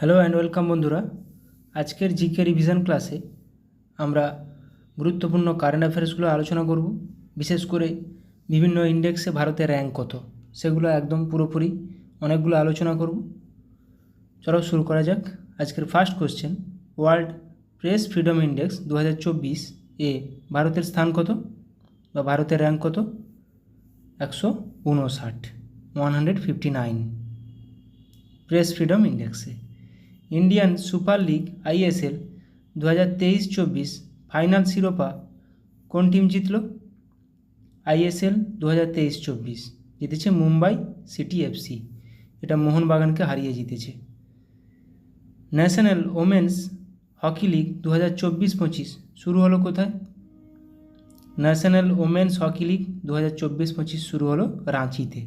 Hello and welcome বন্ধুরা। আজকের GK revision ক্লাসে আমরা গুরুত্বপূর্ণ কারেন্ট অ্যাফেয়ার্সগুলো আলোচনা করব। বিশেষ করে বিভিন্ন ইন্ডেক্সে ভারতের র্যাঙ্ক কত সেগুলো একদম পুরোপুরি অনেকগুলো আলোচনা করব। চলো শুরু করা যাক। আজকের first question, world press freedom index 2024 এ ভারতের স্থান কত বা ভারতের র্যাঙ্ক কত? 159 প্রেস ফ্রিডম ইন্ডেক্সে। Indian super league ISL 2023-24 final শিরোপা কোন টিম জিতল? আইএসএল 2023-24 জিতেছে মুম্বাই সিটি এফসি। এটা মোহনবাগানকে হারিয়ে জিতেছে। ন্যাশনাল ওমেন্স হকি লিগ 2024-25 শুরু হলো কোথায়? ন্যাশনাল ওমেন্স হকি লিগ 2024-25 শুরু হলো রাঁচিতে।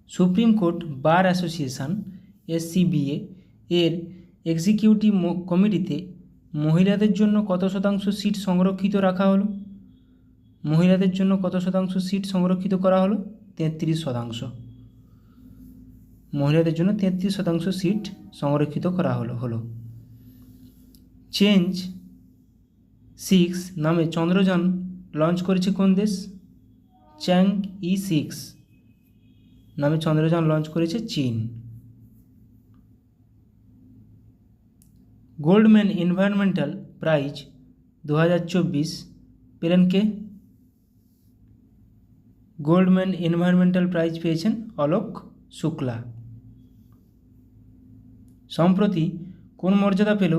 Supreme court bar association SCBA এর এক্সিকিউটিভ কমিটিতে মহিলাদের জন্য কত শতাংশ সিট সংরক্ষিত রাখা হলো? মহিলাদের জন্য কত শতাংশ সিট সংরক্ষিত করা হলো? 33%। মহিলাদের জন্য 33% সিট সংরক্ষিত করা হলো। চেঞ্জ 6 নামে চন্দ্রযান লঞ্চ করেছে কোন দেশ? চ্যাংই-6 নামে চন্দ্রযান লঞ্চ করেছে চীন। গোল্ডম্যান এনভায়রনমেন্টাল প্রাইজ 2024 পেলেন কে? গোল্ডম্যান এনভায়রনমেন্টাল প্রাইজ পেয়েছেন অলোক শুক্লা। সম্প্রতি কোন মর্যাদা পেল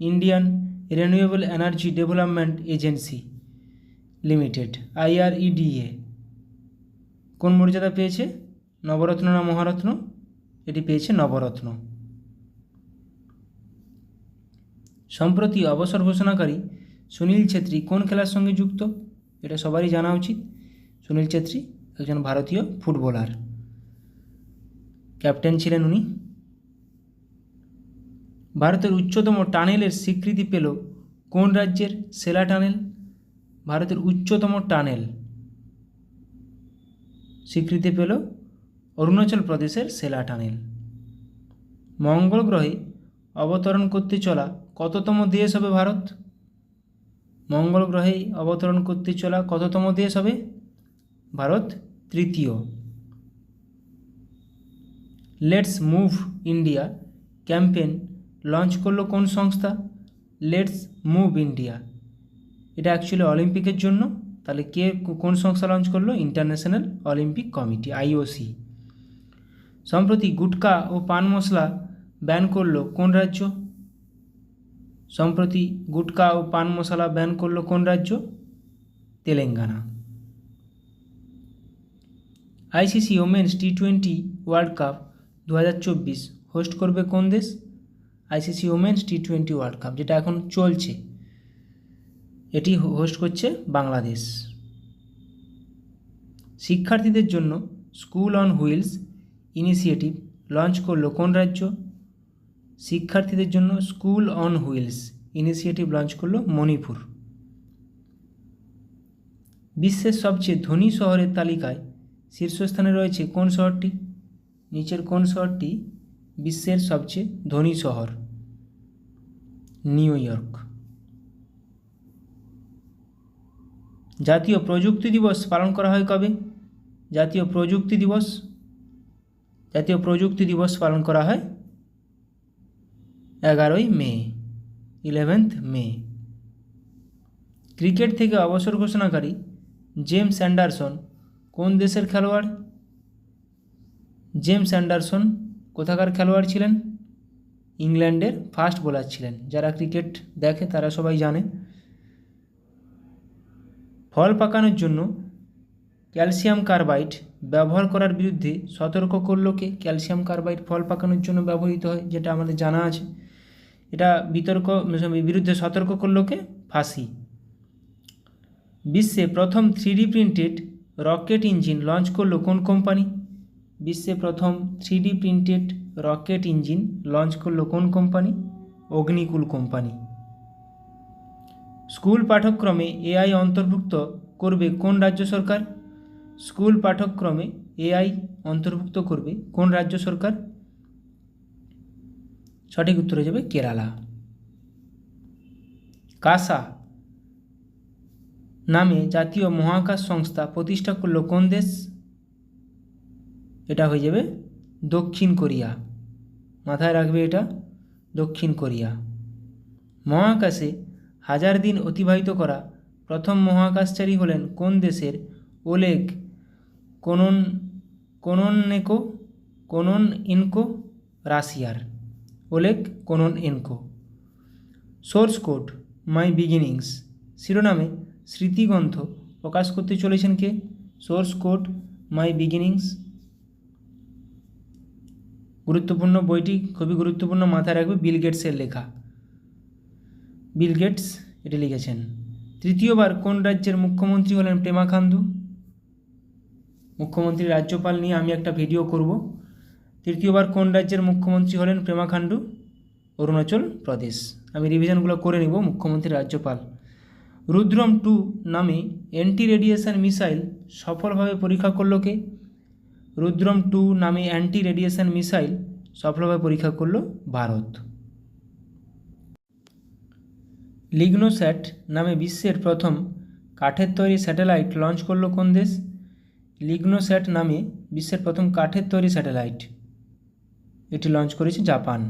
Indian renewable energy development agency limited IREDA? কোন মর্যাদা পেয়েছে? নবরত্ন না মহারত্ন? এটি পেয়েছে নবরত্ন। সম্প্রতি অবসর ঘোষণাকারী সুনীল ছেত্রী কোন খেলার সঙ্গে যুক্ত? এটা সবারই জানা উচিত। সুনীল ছেত্রী একজন ভারতীয় ফুটবলার, ক্যাপ্টেন ছিলেন উনি। ভারতের উচ্চতম টানেলের স্বীকৃতি পেল কোন রাজ্যের সেলা টানেল? ভারতের উচ্চতম টানেল স্বীকৃতি পেল অরুণাচল প্রদেশের সেলা টানেল। মঙ্গল গ্রহে অবতরণ করতে চলা কততম দেশ হবে ভারত? মঙ্গল গ্রহে অবতরণ করতে চলা কততম দেশ হবে ভারত? তৃতীয়। Let's move India campaign launch করলো কোন সংস্থা? লেটস মুভ ইন্ডিয়া এটা অ্যাকচুয়ালি অলিম্পিকের জন্য। তাহলে কোন সংস্থা লঞ্চ করলো? International Olympic committee IOC। সম্প্রতি গুটখা ও পান মশলা ব্যান করলো কোন রাজ্য? সম্প্রতি গুটখা ও পান মশলা ব্যান করলো কোন রাজ্য? Telangana. ICC women's T20 world cup 2024 host করবে কোন দেশ? ICC women's T20 world cup যেটা এখন চলছে, এটি হোস্ট করছে বাংলাদেশ। শিক্ষার্থীদের জন্য school on wheels initiative launch করলো কোন রাজ্য? শিক্ষার্থীদের জন্য school on wheels initiative launch করলো মণিপুর। বিশ্বের সবচেয়ে ধনী শহরের তালিকায় শীর্ষস্থানে রয়েছে কোন শহরটি? নিচের কোন শহরটি বিশ্বের সবচেয়ে ধনী শহর? New York. জাতীয় প্রযুক্তি দিবস পালন করা হয় কবে? জাতীয় প্রযুক্তি দিবস পালন করা হয় 11ই মে, 11th মে। ক্রিকেট থেকে অবসর ঘোষণাকারী জেমস অ্যান্ডারসন কোন দেশের খেলোয়াড়? জেমস অ্যান্ডারসন কোথাকার খেলোয়াড় ছিলেন? ইংল্যান্ডের ফাস্ট বোলার ছিলেন। যারা ক্রিকেট দেখে তারা সবাই জানে। ফল পাকানোর জন্য ক্যালসিয়াম কার্বাইড ব্যবহার করার বিরুদ্ধে সতর্ক করল কে? ক্যালসিয়াম কার্বাইড ফল পাকানোর জন্য ব্যবহৃত হয়, যেটা আমাদের জানা আছে। এটা বিরুদ্ধে সতর্ক করল কে? ফাঁসি। বিশ্বে প্রথম 3D printed rocket engine launch করলো কোন কোম্পানি? বিশ্বে প্রথম 3D printed rocket engine launch করলো কোন কোম্পানি? অগ্নিকুল কোম্পানি। স্কুল পাঠ্যক্রমে AI অন্তর্ভুক্ত করবে কোন রাজ্য সরকার? স্কুল পাঠ্যক্রমে AI অন্তর্ভুক্ত করবে কোন রাজ্য সরকার? সঠিক উত্তর হয়ে যাবে কেরালা। কাসা নামে জাতীয় মহাকাশ সংস্থা প্রতিষ্ঠা করল কোন দেশ? এটা হয়ে যাবে দক্ষিণ কোরিয়া। মাথায় রাখবে এটা, দক্ষিণ কোরিয়া। মহাকাশে 1000 দিন অতিবাহিত করা প্রথম মহাকাশচারী হলেন কোন দেশের? ওলেগ কোননএনকো, রাশিয়ার। ওলেগ কোননএনকো। সোর্স কোড মাই বিগিনিংস শিরোনামে স্মৃতিগ্রন্থ প্রকাশ করতে চলেছেন কে? সোর্স কোড মাই বিগিনিংস। গুরুত্বপূর্ণ বইটি, খুবই গুরুত্বপূর্ণ, মাথায় রাখবে, বিল গেটসের লেখা। বিল গেটস এটি লিখেছেন। তৃতীয়বার কোন রাজ্যের মুখ্যমন্ত্রী হলেন পেমা খান্ডু? মুখ্যমন্ত্রী রাজ্যপাল নিয়ে আমি একটা ভিডিও করব। তৃতীয়বার কোন রাজ্যের মুখ্যমন্ত্রী হলেন পেমা খান্ডু? অরুণাচল প্রদেশ। আমি রিভিশনগুলো করে নিব। মুখ্যমন্ত্রী রাজ্যপাল। রুদ্রম 2 নামে অ্যান্টি রেডিয়েশন মিসাইল সফলভাবে পরীক্ষা করল কে? রুদ্রম 2 নামে অ্যান্টি রেডিয়েশন মিসাইল সফলভাবে পরীক্ষা করল ভারত। লিগনোস্যাট নামে বিশ্বের প্রথম কাঠের তৈরি স্যাটেলাইট লঞ্চ করল কোন দেশ? লিগনোস্যাট নামে বিশ্বের প্রথম কাঠের তৈরি স্যাটেলাইট এটি লঞ্চ করেছে জাপান।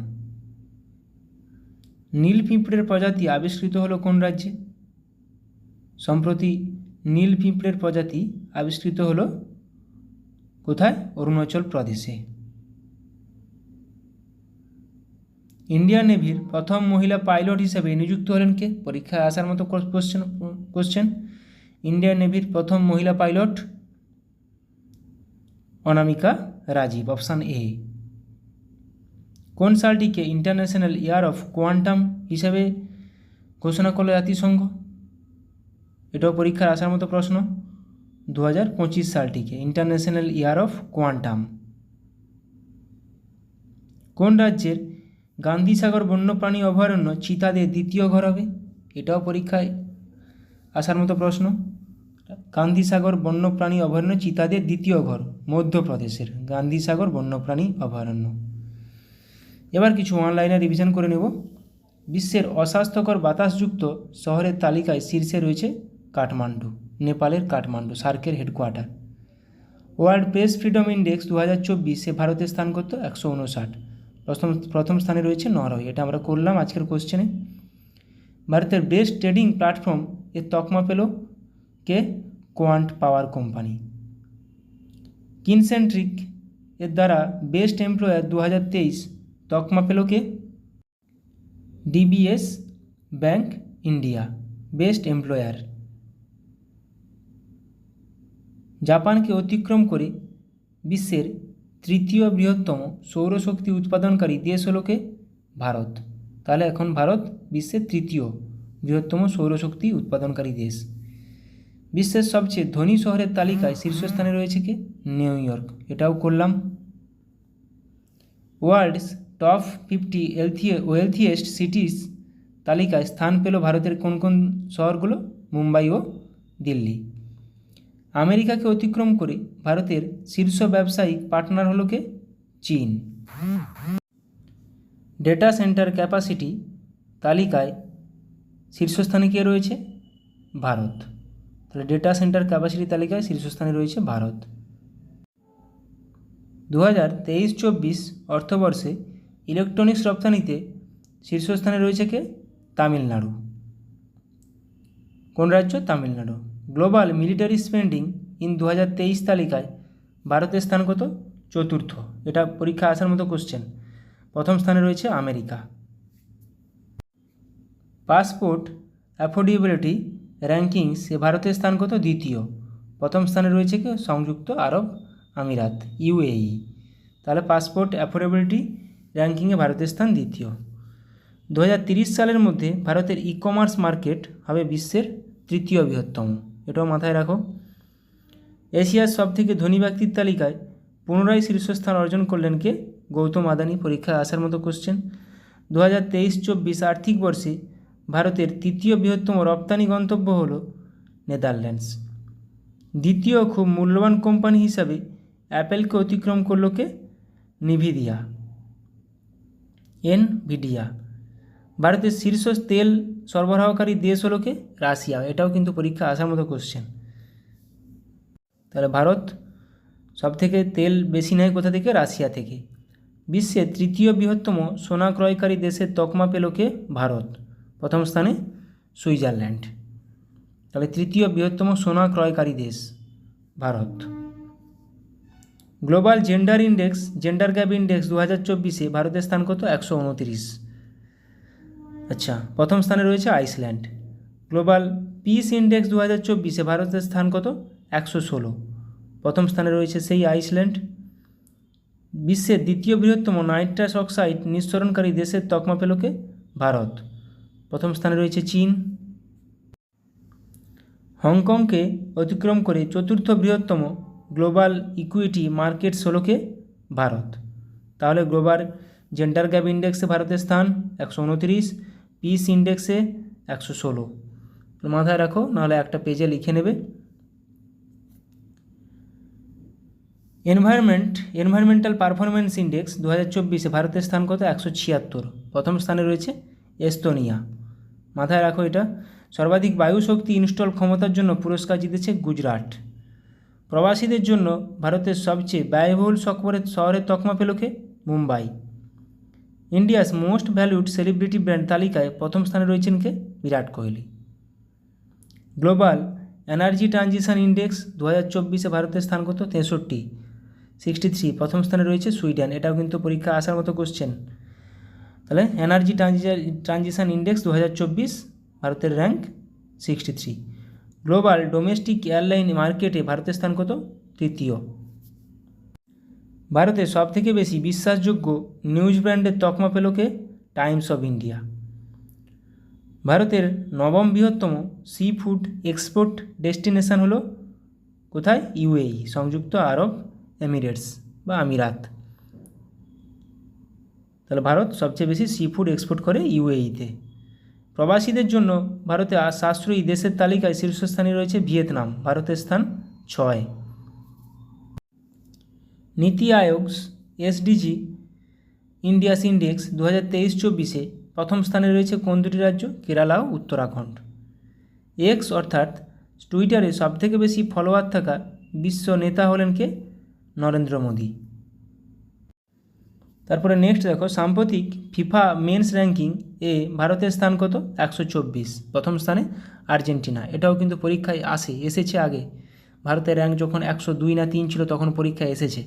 নীল পিঁপড়ের প্রজাতি আবিষ্কৃত হলো কোন রাজ্যে? সম্প্রতি নীল পিঁপড়ের প্রজাতি আবিষ্কৃত হলো কোথায়? অরুণাচল প্রদেশে। ইন্ডিয়ান নেভির প্রথম মহিলা পাইলট হিসেবে নিযুক্ত হলেন কে? পরীক্ষায় আসার মতো কোশ্চেন। ইন্ডিয়ান নেভির প্রথম মহিলা pilot Anamika Rajeev, option A. কোন সালটিকে ইন্টারন্যাশনাল ইয়ার অফ কোয়ান্টাম হিসেবে ঘোষণা করল জাতিসংঘ? এটাও পরীক্ষার আসার মতো প্রশ্ন। 2025 সালটিকে ইন্টারন্যাশনাল ইয়ার অফ কোয়ান্টাম। কোন রাজ্যের গান্ধীসাগর বন্যপ্রাণী অভয়ারণ্য চিতাদের দ্বিতীয় ঘর হবে? এটাও পরীক্ষায় আসার মতো প্রশ্ন। গান্ধীসাগর বন্যপ্রাণী অভয়ারণ্য চিতাদের দ্বিতীয় ঘর, মধ্যপ্রদেশের গান্ধীসাগর বন্যপ্রাণী অভয়ারণ্য। এবার কিছু অনলাইনে রিভিশন করে নেব। বিশ্বের অস্বাস্থ্যকর বাতাসযুক্ত শহরের তালিকায় শীর্ষে রয়েছে কাঠমান্ডু, নেপালের কাঠমান্ডু, সার্কের headquarter. World press freedom index 2024 ভারতের স্থান কত? 159। প্রথম স্থানে রয়েছে নরওয়ে। এটা আমরা করলাম আজকের কোশ্চেনে। ভারতের বেস্ট ট্রেডিং প্ল্যাটফর্ম এর তকমা পেল কে? কোয়ান্ট পাওয়ার কোম্পানি। কিনসেন্ট্রিক এর দ্বারা বেস্ট এমপ্লয়ার 2023 তকমা পেল কে? DBS bank India, best employer. জাপানকে অতিক্রম করে বিশ্বের তৃতীয় বৃহত্তম সৌরশক্তি উৎপাদনকারী দেশ হলো কে? ভারত। তাহলে এখন ভারত বিশ্বের তৃতীয় বৃহত্তম সৌরশক্তি উৎপাদনকারী দেশ। বিশ্বের সবচেয়ে ধনী শহরের তালিকায় শীর্ষস্থানে রয়েছে কে? New York. এটাও করলাম। ওয়ার্ল্ডস টপ 50 ওয়েলথিয়েস্ট সিটিস তালিকায় স্থান পেল ভারতের কোন কোন শহরগুলো? মুম্বাই ও দিল্লি। আমেরিকাকে অতিক্রম করে ভারতের শীর্ষ ব্যবসায়িক পার্টনার হলো কে? চীন। ডেটা সেন্টার ক্যাপাসিটি তালিকায় শীর্ষস্থানে কে রয়েছে? ভারত। তাহলে ডেটা সেন্টার ক্যাপাসিটি তালিকায় শীর্ষস্থানে রয়েছে ভারত। 2023-24 অর্থবর্ষে ইলেকট্রনিক্স রপ্তানিতে শীর্ষস্থানে রয়েছে কে? তামিলনাড়ু। কোন রাজ্য? Tamil Nadu. Global military spending in 2023 তালিকায় ভারতের স্থান কত? চতুর্থ। এটা পরীক্ষা আসার মতো কোশ্চেন। প্রথম স্থানে রয়েছে আমেরিকা। পাসপোর্ট অ্যাফোর্ডেবিলিটি র্যাঙ্কিংসে ভারতের স্থান কত? দ্বিতীয়। প্রথম স্থানে রয়েছে কে? সংযুক্ত আরব আমিরাত, ইউএই। তাহলে পাসপোর্ট অ্যাফোর্ডেবিলিটি র্যাঙ্কিংয়ে ভারতের স্থান দ্বিতীয়। 2030 সালের মধ্যে ভারতের ই কমার্স মার্কেট হবে বিশ্বের তৃতীয় বৃহত্তম। এটাও মাথায় রাখো। এশিয়ার সবথেকে ধনী ব্যক্তির তালিকায় পুনরায় শীর্ষস্থান অর্জন করলেন কে? গৌতম আদানি। পরীক্ষায় আসার মতো কোশ্চেন। 2023-24 আর্থিক বর্ষে ভারতের তৃতীয় বৃহত্তম রপ্তানি গন্তব্য হল নেদারল্যান্ডস। দ্বিতীয় খুব মূল্যবান কোম্পানি হিসাবে অ্যাপেলকে অতিক্রম করল কে? নিভিদিয়া। এনভিডিয়া। ভারতের শীর্ষ তেল সরবরাহকারী দেশ হলো কে? রাশিয়া। এটাও কিন্তু পরীক্ষা আসার মতো কোশ্চেন। তাহলে ভারত সবথেকে তেল বেশি নেয় কোথা থেকে? রাশিয়া থেকে। বিশ্বের তৃতীয় বৃহত্তম সোনা ক্রয়কারী দেশের তকমা পেল কে? ভারত। প্রথম স্থানে সুইজারল্যান্ড। তাহলে তৃতীয় বৃহত্তম সোনা ক্রয়কারী দেশ Bharat. Global gender index, gender gap index 2024-এ ভারতের স্থান কত? 129। আচ্ছা, প্রথম স্থানে রয়েছে আইসল্যান্ড। গ্লোবাল পিস ইন্ডেক্স 2024-এ ভারতের স্থান কত? 116। প্রথম স্থানে রয়েছে সেই আইসল্যান্ড। বিশ্বের দ্বিতীয় বৃহত্তম নাইট্রাস অক্সাইড নিঃসরণকারী দেশের তকমা পেল কে? ভারত। প্রথম স্থানে রয়েছে চীন। হংকংকে অতিক্রম করে চতুর্থ বৃহত্তম গ্লোবাল ইকুইটি মার্কেটস হল কে? ভারত। তাহলে গ্লোবাল জেন্ডার গ্যাপ ইন্ডেক্সে ভারতের স্থান 129, পিস ইন্ডেক্সে 116। মাথায় রাখো, নাহলে একটা পেজে লিখে নেবে। এনভায়রনমেন্টাল পারফরমেন্স ইন্ডেক্স 2024-এ ভারতের স্থান কত? 176। প্রথম স্থানে রয়েছে এস্তোনিয়া। মাথায় রাখো এটা। সর্বাধিক বায়ু শক্তি ইনস্টল ক্ষমতার জন্য পুরস্কার জিতেছে গুজরাট। প্রবাসীদের জন্য ভারতের সবচেয়ে ব্যয়বহুল শহরের তকমা পেল কে? Mumbai. India's most valued celebrity brand তালিকায় প্রথম স্থানে রয়েছেন কে? Virat Kohli. Global energy transition index 2024-এ ভারতের স্থান কত? 63। প্রথম স্থানে রয়েছে সুইডেন। এটাও কিন্তু পরীক্ষা আসার মতো কোশ্চেন। তাহলে এনার্জি ট্রানজিশন ইন্ডেক্স 2024, ভারতের র্যাঙ্ক 63। গ্লোবাল ডোমেস্টিক এয়ারলাইন মার্কেটে ভারতের স্থান কত? তৃতীয়। ভারতের সবথেকে বেশি বিশ্বাসযোগ্য নিউজ ব্র্যান্ডের তকমা পেল কে? Times of India. ভারতের নবম বৃহত্তম সি ফুড এক্সপোর্ট ডেস্টিনেশন হলো কোথায়? ইউএই, সংযুক্ত আরব এমিরেটস বা আমিরাত। তাহলে ভারত সবচেয়ে বেশি সি ফুড এক্সপোর্ট করে ইউএইতে। প্রবাসীদের জন্য ভারতে সাশ্রয়ী দেশের তালিকায় শীর্ষস্থানে রয়েছে ভিয়েতনাম। ভারতের স্থান 6। নীতি আয়োগ এসডিজি ইন্ডিয়াস ইন্ডেক্স 2023-24-এ প্রথম স্থানে রয়েছে কোন দুটি রাজ্য? কেরালা ও উত্তরাখণ্ড। এক্স অর্থাৎ টুইটারে সবথেকে বেশি ফলোয়ার থাকা বিশ্ব নেতা হলেন কে? নরেন্দ্র মোদী। তারপরে নেক্সট দেখো, সাম্প্রতিক ফিফা মেন্স র্যাঙ্কিং এ ভারতের স্থান কত? 124। প্রথম স্থানে আর্জেন্টিনা। এটাও কিন্তু পরীক্ষায় এসেছে আগে। ভারতের র্যাঙ্ক যখন 102 না 3 ছিল তখন পরীক্ষায় এসেছে,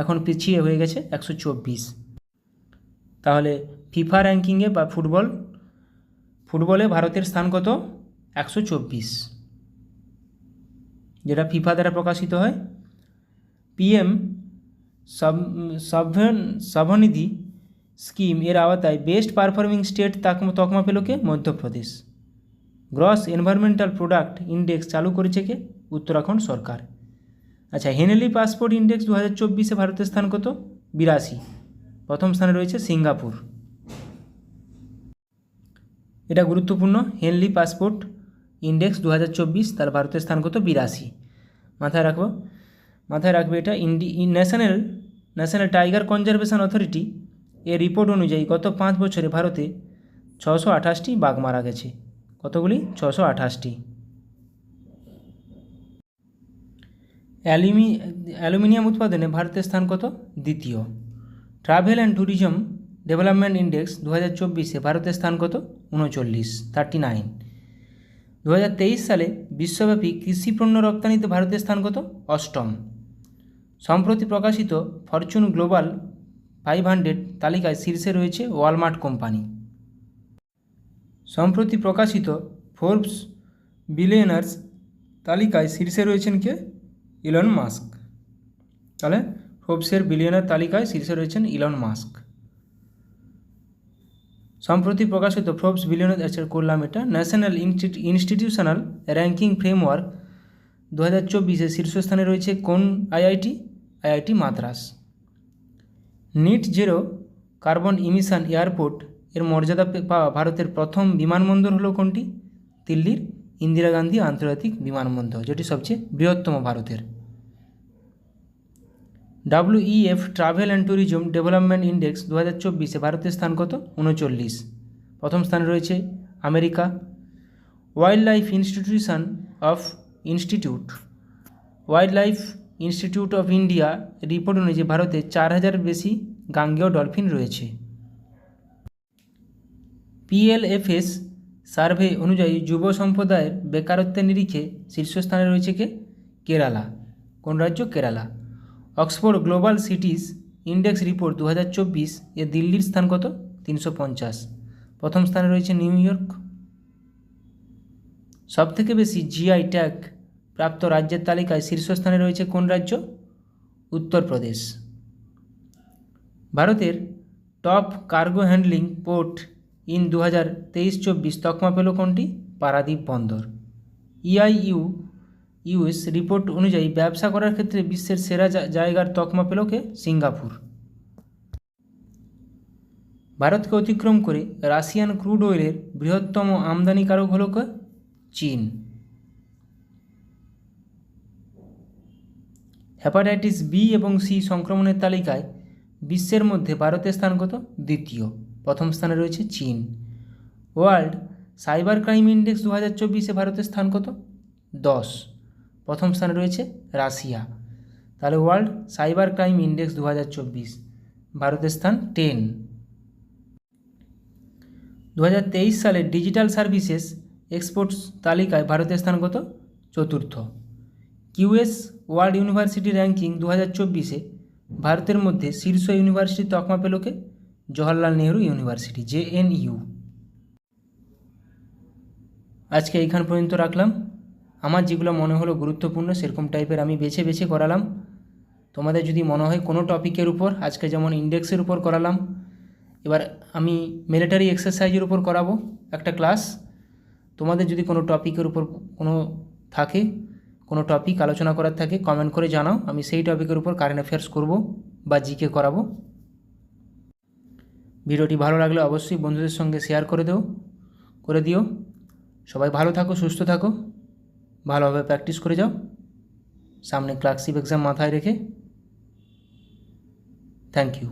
এখন পিছিয়ে হয়ে গেছে 124। তাহলে ফিফা র্যাঙ্কিংয়ে বা ফুটবলে ভারতের স্থান কত? 124, যেটা ফিফা দ্বারা প্রকাশিত হয়। পিএম স্বনিধি স্কিম এর আওতায় বেস্ট পারফর্মিং স্টেট তকমা পেল কে? Madhya Pradesh. Gross environmental product index চালু করেছে কে? উত্তরাখণ্ড সরকার। আচ্ছা, হেনলি পাসপোর্ট ইন্ডেক্স 2024-এ ভারতের স্থান কত? 82। প্রথম স্থানে রয়েছে সিঙ্গাপুর। এটা গুরুত্বপূর্ণ, হেনলি পাসপোর্ট ইন্ডেক্স 2024, তার ভারতের স্থান কত? 82। মাথায় রাখবে এটা। ন্যাশনাল টাইগার কনজারভেশন অথরিটি এর রিপোর্ট অনুযায়ী গত 5 বছরে ভারতে 628টি বাঘ মারা গেছে। কতগুলি? 628টি। অ্যালুমিনিয়াম উৎপাদনে ভারতের স্থান কত? দ্বিতীয়। Travel and tourism development index 2024-এ ভারতের স্থান কত? 39। 2023 সালে বিশ্বব্যাপী কৃষি পণ্য রপ্তানিতে ভারতের স্থান কত? 8ম। সম্প্রতি প্রকাশিত ফরচুন গ্লোবাল 500 তালিকায় শীর্ষে রয়েছে ওয়ালমার্ট কোম্পানি। সম্প্রতি প্রকাশিত ফোর্বস বিলিয়নার্স তালিকায় শীর্ষে রয়েছেন কে? Elon Musk. তাহলে ফোর্বসের বিলিয়নার তালিকায় শীর্ষে রয়েছেন ইলন মাস্ক। সম্প্রতি প্রকাশিত ফোর্বস বিলিয়নার করলাম এটা। ন্যাশনাল ইনস্টিটিউশনাল র্যাঙ্কিং ফ্রেমওয়ার্ক 2024-এ শীর্ষস্থানে রয়েছে কোন IIT? IIT Madras. Net zero carbon emission airport এর মর্যাদা পাওয়া ভারতের প্রথম বিমানবন্দর হলো কোনটি? দিল্লির ইন্দিরা গান্ধী আন্তর্জাতিক বিমানবন্দর, যেটি সবচেয়ে বৃহত্তম ভারতের। WEF travel and tourism development index 2024-এ ভারতের স্থান কত? 39। প্রথম স্থানে রয়েছে America. Wildlife institute of India report অনুযায়ী ভারতে 4000 বেশি গাঙ্গেয় ডলফিন রয়েছে। PLFS সার্ভে অনুযায়ী যুব সম্প্রদায়ের বেকারত্বের নিরিখে শীর্ষস্থানে রয়েছে কে? কেরালা। কোন রাজ্য? Kerala. Oxford global সিটিজ index report 2024 এ দিল্লির স্থান কত? 350। প্রথম স্থানে রয়েছে নিউ ইয়র্ক। সবথেকে বেশি GI ট্যাগ প্রাপ্ত রাজ্যের তালিকায় শীর্ষস্থানে রয়েছে কোন রাজ্য? উত্তরপ্রদেশ। ভারতের top cargo handling port in 2023-24 তকমা পেল কোনটি? পারাদ্বীপ বন্দর। EIUS রিপোর্ট অনুযায়ী ব্যবসা করার ক্ষেত্রে বিশ্বের সেরা জায়গার তকমা পেল কে? সিঙ্গাপুর। ভারতকে অতিক্রম করে রাশিয়ান ক্রুড অয়েলের বৃহত্তম আমদানিকারক হল কে? চীন। হেপাটাইটিস B এবং C সংক্রমণের তালিকায় বিশ্বের মধ্যে ভারতের স্থান কত? দ্বিতীয়। প্রথম স্থানে রয়েছে চীন। ওয়ার্ল্ড সাইবার ক্রাইম ইন্ডেক্স 2024-এ ভারতের স্থান কত? 10। প্রথম স্থানে রয়েছে রাশিয়া। তাহলে ওয়ার্ল্ড সাইবার ক্রাইম ইন্ডেক্স 2024, ভারতের স্থান 10। 2023 সালে ডিজিটাল সার্ভিসেস এক্সপোর্টস তালিকায় ভারতের স্থান কত? চতুর্থ। QS ওয়ার্ল্ড ইউনিভার্সিটি র্যাঙ্কিং 2024-এ ভারতের মধ্যে শীর্ষ ইউনিভার্সিটি তকমা পেল কে? Jawaharlal Nehru university, JNU। আজকে এইখান পর্যন্ত রাখলাম। আমার যেগুলো মনে হলো গুরুত্বপূর্ণ সেরকম টাইপের আমি বেছে বেছে করালাম। তোমাদের যদি মনে হয় কোনো টপিকের উপর, আজকে যেমন ইন্ডেক্সের উপর করালাম, এবার আমি মিলিটারি এক্সারসাইজের উপর করাবো একটা ক্লাস। তোমাদের যদি কোনো টপিকের উপর কোনো টপিক আলোচনা করার থাকে কমেন্ট করে জানাও, আমি সেই টপিকের উপর কারেন্ট অ্যাফেয়ার্স করব বা জিকে করাবো। ভিডিওটি ভালো লাগলে অবশ্যই বন্ধুদের সঙ্গে শেয়ার করে দিও। সবাই ভালো থাকো, সুস্থ থাকো, ভালোভাবে প্র্যাকটিস করে যাও, সামনে ক্লার্কশিপ এক্সাম মাথায় রেখে। Thank you.